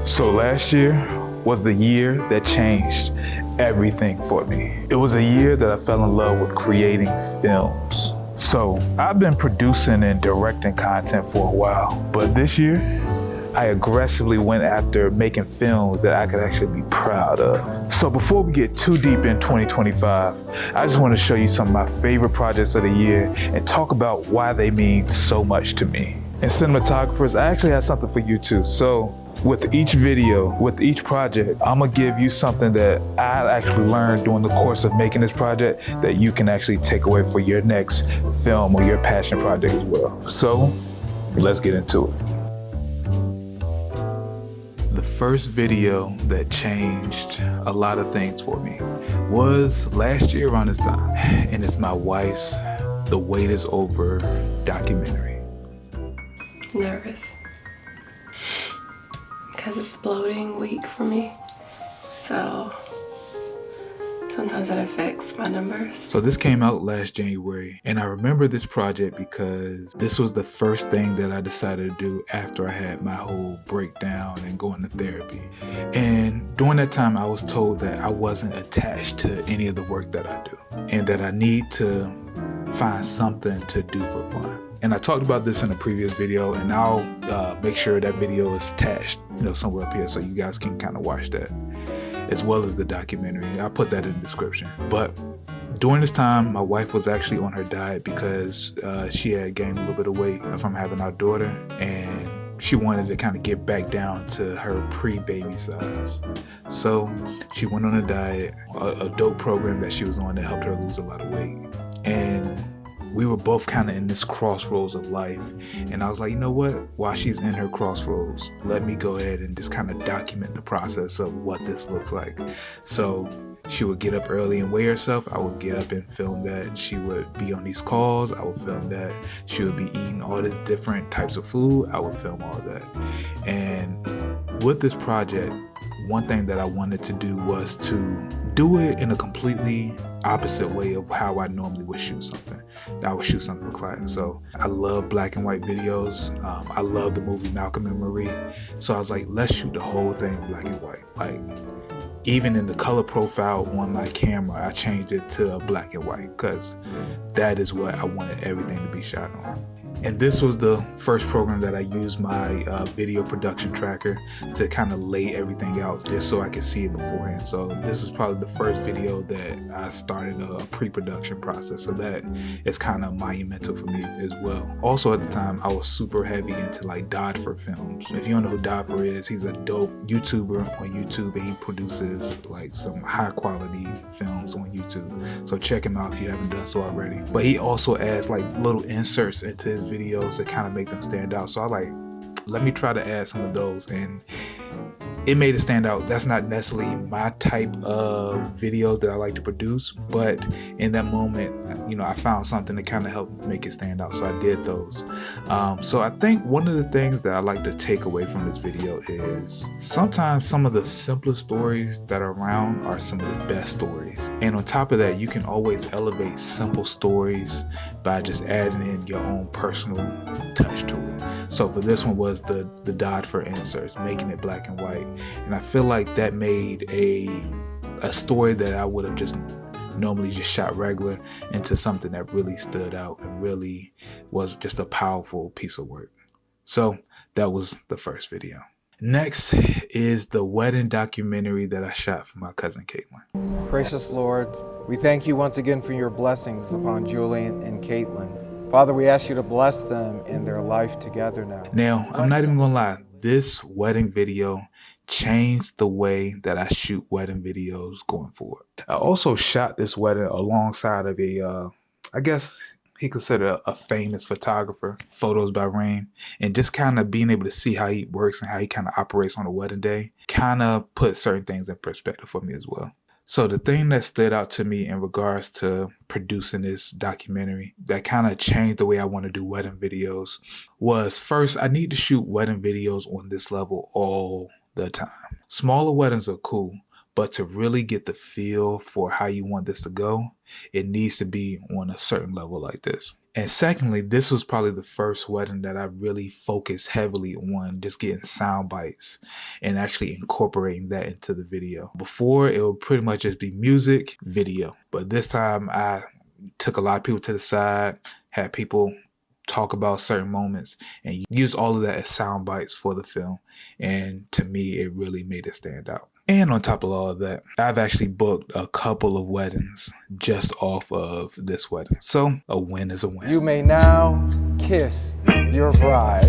So last year was the year that changed everything for me. It was a year that I fell in love with creating films. So I've been producing and directing content for a while, but this year, I aggressively went after making films that I could actually be proud of. So before we get too deep in 2025, I just want to show you some of my favorite projects of the year and talk about why they mean so much to me. And cinematographers, I actually have something for you too. So with each video, with each project, I'm gonna give you something that I actually learned during the course of making this project that you can actually take away for your next film or your passion project as well. So let's get into it. The first video that changed a lot of things for me was last year around this time, and it's my wife's The Wait Is Over documentary. Nervous because it's bloating week for me, so sometimes that affects my numbers. So this came out last January, and I remember this project because this was the first thing that I decided to do after I had my whole breakdown and going to therapy. And during that time, I was told that I wasn't attached to any of the work that I do and that I need to find something to do for fun. And I talked about this in a previous video, and I'll make sure that video is attached, somewhere up here so you guys can kind of watch that, as well as the documentary. I'll put that in the description. But during this time, my wife was actually on her diet because she had gained a little bit of weight from having our daughter, and she wanted to kind of get back down to her pre-baby size. So she went on a diet, a dope program that she was on that helped her lose a lot of weight. And we were both kind of in this crossroads of life. And I was like, you know what? While she's in her crossroads, let me go ahead and just kind of document the process of what this looks like. So she would get up early and weigh herself. I would get up and film that. She would be on these calls. I would film that. She would be eating all these different types of food. I would film all that. And with this project, one thing that I wanted to do was to do it in a completely opposite way of how I normally would shoot something. I would shoot something for clients. So I love black and white videos. I love the movie Malcolm and Marie. So I was like, let's shoot the whole thing black and white. Like, even in the color profile on my camera, I changed it to black and white because that is what I wanted everything to be shot on. And this was the first program that I used my video production tracker to kind of lay everything out just so I could see it beforehand. So this is probably the first video that I started a pre-production process. So that is kind of monumental for me as well. Also at the time, I was super heavy into like Dodfer films. If you don't know who Dodfer is, he's a dope YouTuber on YouTube, and he produces like some high quality films on YouTube. So check him out if you haven't done so already. But he also adds like little inserts into his videos to kind of make them stand out. So I like, let me try to add some of those, and it made it stand out. That's not necessarily my type of videos that I like to produce, but in that moment, I found something to kind of help make it stand out. So I did those. So I think one of the things that I like to take away from this video is sometimes some of the simplest stories that are around are some of the best stories. And on top of that, you can always elevate simple stories by just adding in your own personal touch to it. So for this one was the Dodfer inserts, making it black and white. And I feel like that made a story that I would have just normally just shot regular into something that really stood out and really was just a powerful piece of work. So that was the first video. Next is the wedding documentary that I shot for my cousin Caitlin. Gracious Lord, we thank you once again for your blessings upon Julian and Caitlin. Father, we ask you to bless them in their life together now. Now, I'm not even gonna lie, this wedding video changed the way that I shoot wedding videos going forward. I also shot this wedding alongside of I guess he considered a famous photographer, Photos by Rain, and just kind of being able to see how he works and how he kind of operates on a wedding day kind of put certain things in perspective for me as well. So the thing that stood out to me in regards to producing this documentary that kind of changed the way I want to do wedding videos was, first, I need to shoot wedding videos on this level all the time. Smaller weddings are cool, But to really get the feel for how you want this to go, it needs to be on a certain level like this. And secondly, this was probably the first wedding that I really focused heavily on just getting sound bites and actually incorporating that into the video. Before, it would pretty much just be music, video. But this time I took a lot of people to the side, had people talk about certain moments, and use all of that as sound bites for the film. And to me, it really made it stand out. And on top of all of that, I've actually booked a couple of weddings just off of this wedding. So a win is a win. You may now kiss your bride.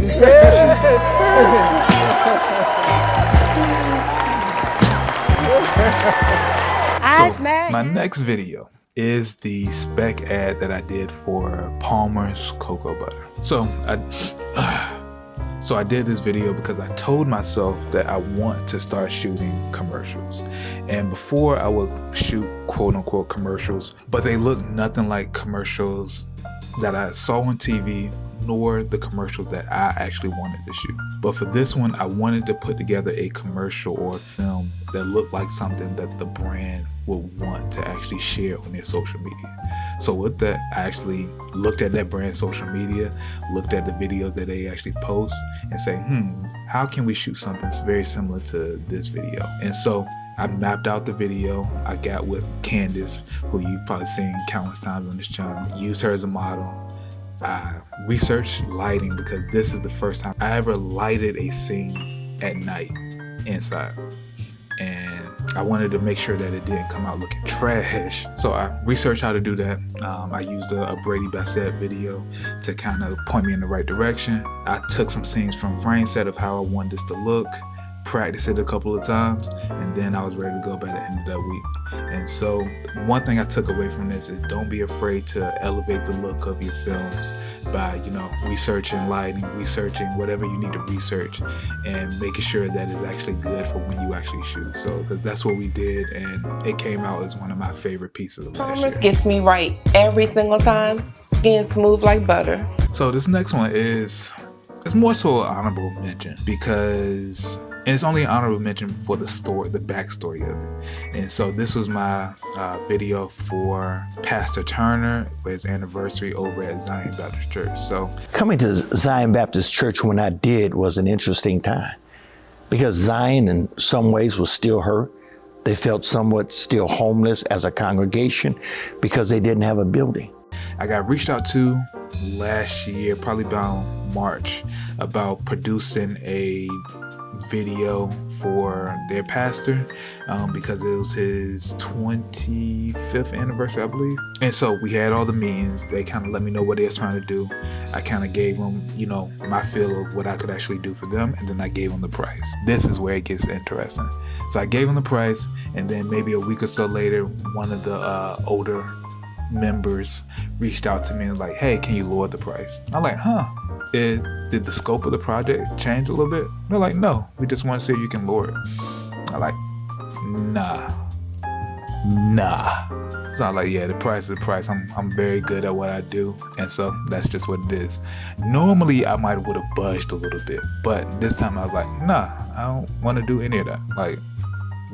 So my next video is the spec ad that I did for Palmer's cocoa butter. So I did this video because I told myself that I want to start shooting commercials. And before, I would shoot quote unquote commercials, but they look nothing like commercials that I saw on TV, nor the commercial that I actually wanted to shoot. But for this one, I wanted to put together a commercial or a film that looked like something that the brand would want to actually share on their social media. So with that, I actually looked at that brand's social media, looked at the videos that they actually post, and say, how can we shoot something that's very similar to this video? And so I mapped out the video. I got with Candace, who you've probably seen countless times on this channel, used her as a model. I researched lighting because this is the first time I ever lighted a scene at night inside. And I wanted to make sure that it didn't come out looking trash. So I researched how to do that. I used a Brady Bassett video to kind of point me in the right direction. I took some scenes from Frame Set of how I wanted this to look, practiced it a couple of times, and then I was ready to go by the end of that week. And so one thing I took away from this is don't be afraid to elevate the look of your films by, researching lighting, researching whatever you need to research, and making sure that it's actually good for when you actually shoot. So that's what we did, and it came out as one of my favorite pieces of last year. Gets me right every single time. Skin smooth like butter. So this next one it's more so an honorable mention because it's only an honorable mention for the backstory of it. And so this was my video for Pastor Turner for his anniversary over at Zion Baptist Church. So coming to Zion Baptist Church when I did was an interesting time because Zion in some ways was still hurt. They felt somewhat still homeless as a congregation because they didn't have a building. I got reached out to last year, probably about March, about producing a video for their pastor because it was his 25th anniversary, I believe. And so we had all the meetings. They kind of let me know what they was trying to do. I kind of gave them, my feel of what I could actually do for them, and then I gave them the price. This is where it gets interesting. So I gave them the price, and then maybe a week or so later, one of the older members reached out to me and was like, hey, can you lower the price? I'm like, did the scope of the project change a little bit? They're like, no, we just want to see if you can lower it. I'm like, nah. So I'm like, yeah, the price is the price. I'm very good at what I do, and so that's just what it is. Normally, I might would have budged a little bit, but this time I was like, nah, I don't want to do any of that. Like,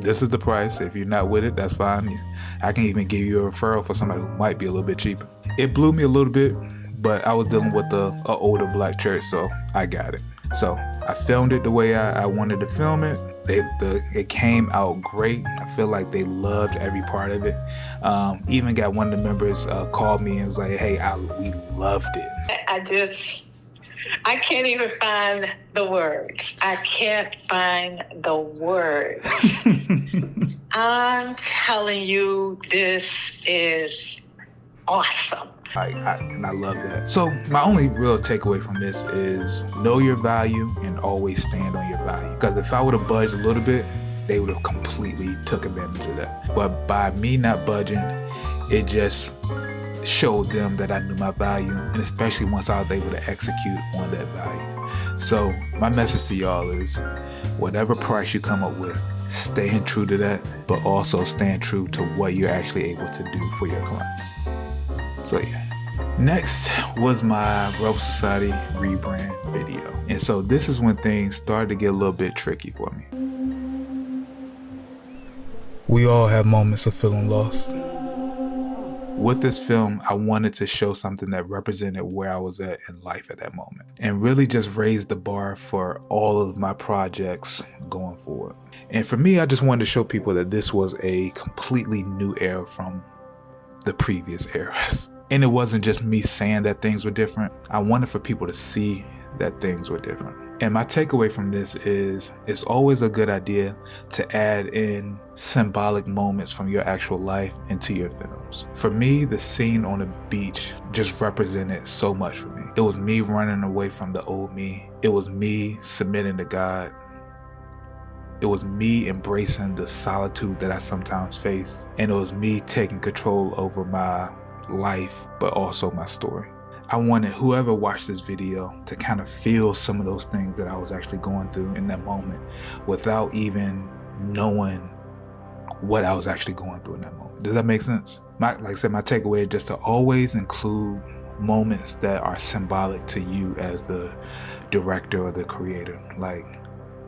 this is the price. If you're not with it, that's fine. I can even give you a referral for somebody who might be a little bit cheaper. It blew me a little bit, but I was dealing with an older black church, so I got it. So I filmed it the way I wanted to film it. It came out great. I feel like they loved every part of it. Even got one of the members called me and was like, hey, we loved it. I can't even find the words. I can't find the words. I'm telling you, this is awesome. And I love that. So my only real takeaway from this is know your value and always stand on your value. Because if I would have budged a little bit, they would have completely took advantage of that. But by me not budging, it just showed them that I knew my value, and especially once I was able to execute on that value. So my message to y'all is whatever price you come up with, staying true to that, but also stand true to what you're actually able to do for your clients. So yeah. Next was my Rebel Society rebrand video. And so this is when things started to get a little bit tricky for me. We all have moments of feeling lost. With this film, I wanted to show something that represented where I was at in life at that moment and really just raise the bar for all of my projects going forward. And for me, I just wanted to show people that this was a completely new era from the previous eras. And it wasn't just me saying that things were different. I wanted for people to see that things were different. And my takeaway from this is it's always a good idea to add in symbolic moments from your actual life into your films. For me, the scene on the beach just represented so much for me. It was me running away from the old me. It was me submitting to God. It was me embracing the solitude that I sometimes face. And it was me taking control over my life, but also my story. I wanted whoever watched this video to kind of feel some of those things that I was actually going through in that moment without even knowing what I was actually going through in that moment. Does that make sense? Like I said, my takeaway is just to always include moments that are symbolic to you as the director or the creator.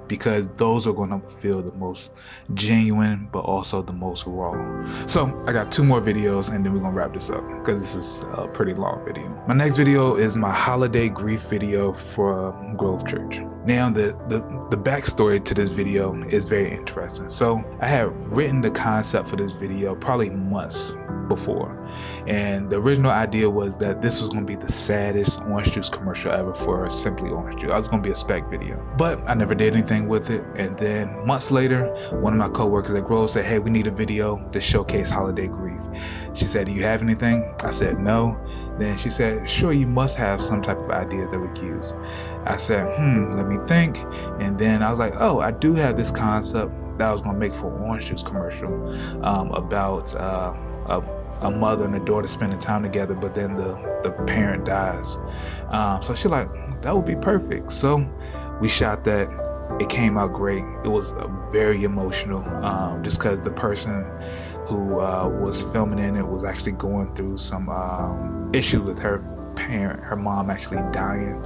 Because those are going to feel the most genuine, but also the most raw. So I got 2 more videos and then we're gonna wrap this up because this is a pretty long video. My next video is my holiday grief video for Grove Church. Now the backstory to this video is very interesting. So I had written the concept for this video probably months before. And the original idea was that this was going to be the saddest orange juice commercial ever for Simply Orange Juice. I was going to be a spec video, but I never did anything with it. And then months later, one of my coworkers at Grove said, hey, we need a video to showcase holiday grief. She said, do you have anything? I said, no. Then she said, sure, you must have some type of ideas that we could use. I said, let me think. And then I was like, oh, I do have this concept that I was going to make for an orange juice commercial about a mother and a daughter spending time together, but then the parent dies. So she's like, that would be perfect. So we shot that. It came out great. It was very emotional, just because the person who was filming in it was actually going through some issues with her parent, her mom actually dying.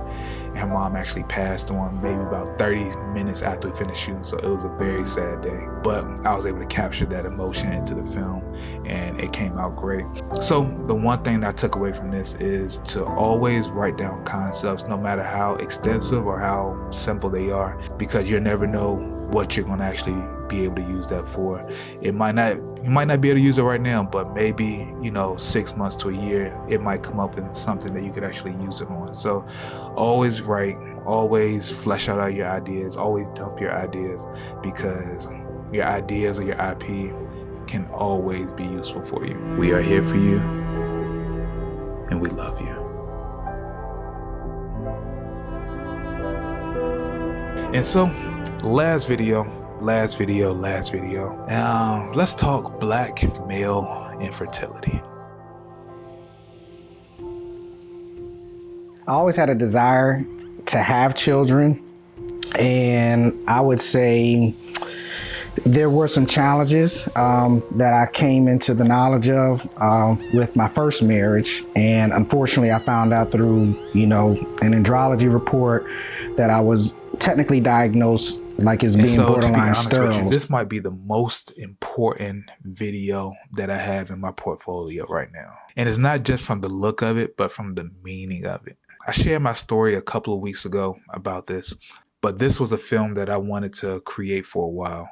And her mom actually passed on maybe about 30 minutes after we finished shooting, so it was a very sad day. But I was able to capture that emotion into the film and it came out great. So the one thing that I took away from this is to always write down concepts, no matter how extensive or how simple they are, because you never know what you're going to actually be able to use that for. You might not be able to use it right now, but maybe 6 months to a year it might come up in something that you could actually use it on. So always write, always flesh out all your ideas, always dump your ideas, because your ideas or your IP can always be useful for you. We are here for you and we love you. And so last video. Now, let's talk Black male infertility. I always had a desire to have children, and I would say there were some challenges that I came into the knowledge of with my first marriage, and unfortunately I found out through an andrology report that I was technically diagnosed as being borderline sterile. This might be the most important video that I have in my portfolio right now. And it's not just from the look of it, but from the meaning of it. I shared my story a couple of weeks ago about this, but this was a film that I wanted to create for a while.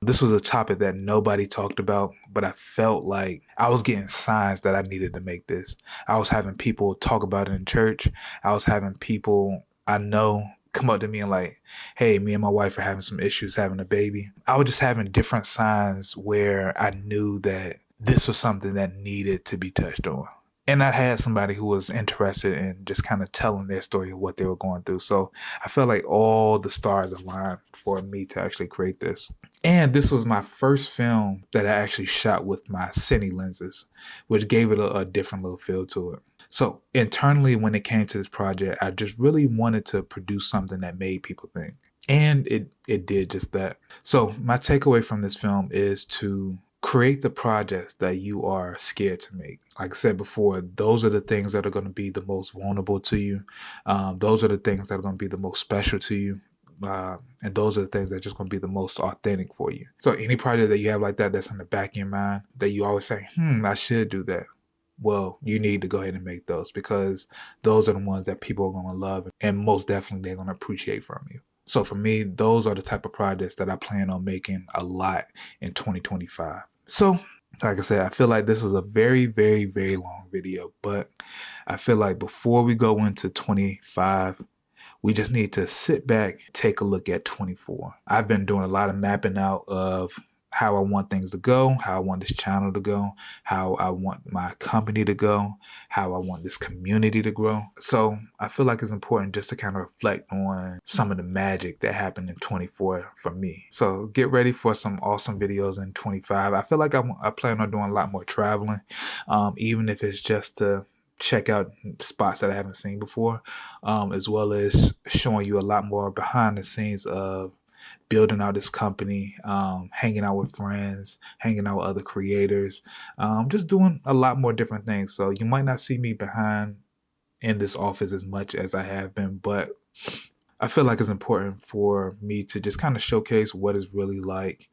This was a topic that nobody talked about, but I felt like I was getting signs that I needed to make this. I was having people talk about it in church. I was having people I know come up to me and like, hey, me and my wife are having some issues having a baby. I was just having different signs where I knew that this was something that needed to be touched on. And I had somebody who was interested in just kind of telling their story of what they were going through. So I felt like all the stars aligned for me to actually create this. And this was my first film that I actually shot with my cine lenses, which gave it a different little feel to it. So internally, when it came to this project, I just really wanted to produce something that made people think. And it did just that. So my takeaway from this film is to create the projects that you are scared to make. Like I said before, those are the things that are going to be the most vulnerable to you. Those are the things that are going to be the most special to you. And those are the things that are just going to be the most authentic for you. So any project that you have like that, that's in the back of your mind, that you always say, I should do that. Well, you need to go ahead and make those, because those are the ones that people are going to love, and most definitely they're going to appreciate from you. So for me, those are the type of projects that I plan on making a lot in 2025. So like I said, I feel like this is a very, very, very long video, but I feel like before we go into 25, we just need to sit back, take a look at 24. I've been doing a lot of mapping out of how I want things to go, how I want this channel to go, how I want my company to go, how I want this community to grow. So I feel like it's important just to kind of reflect on some of the magic that happened in 24 for me. So get ready for some awesome videos in 25. I feel like I plan on doing a lot more traveling, even if it's just to check out spots that I haven't seen before, as well as showing you a lot more behind the scenes of building out this company, hanging out with friends, hanging out with other creators, just doing a lot more different things. So you might not see me behind in this office as much as I have been, but I feel like it's important for me to just kind of showcase what it's really like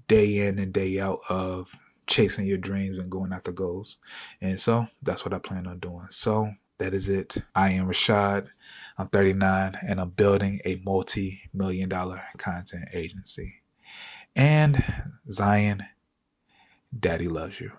day in and day out of chasing your dreams and going after goals. And so that's what I plan on doing. So that is it. I am Rashad. I'm 39 and I'm building a multi-million-dollar content agency. And Zion, Daddy loves you.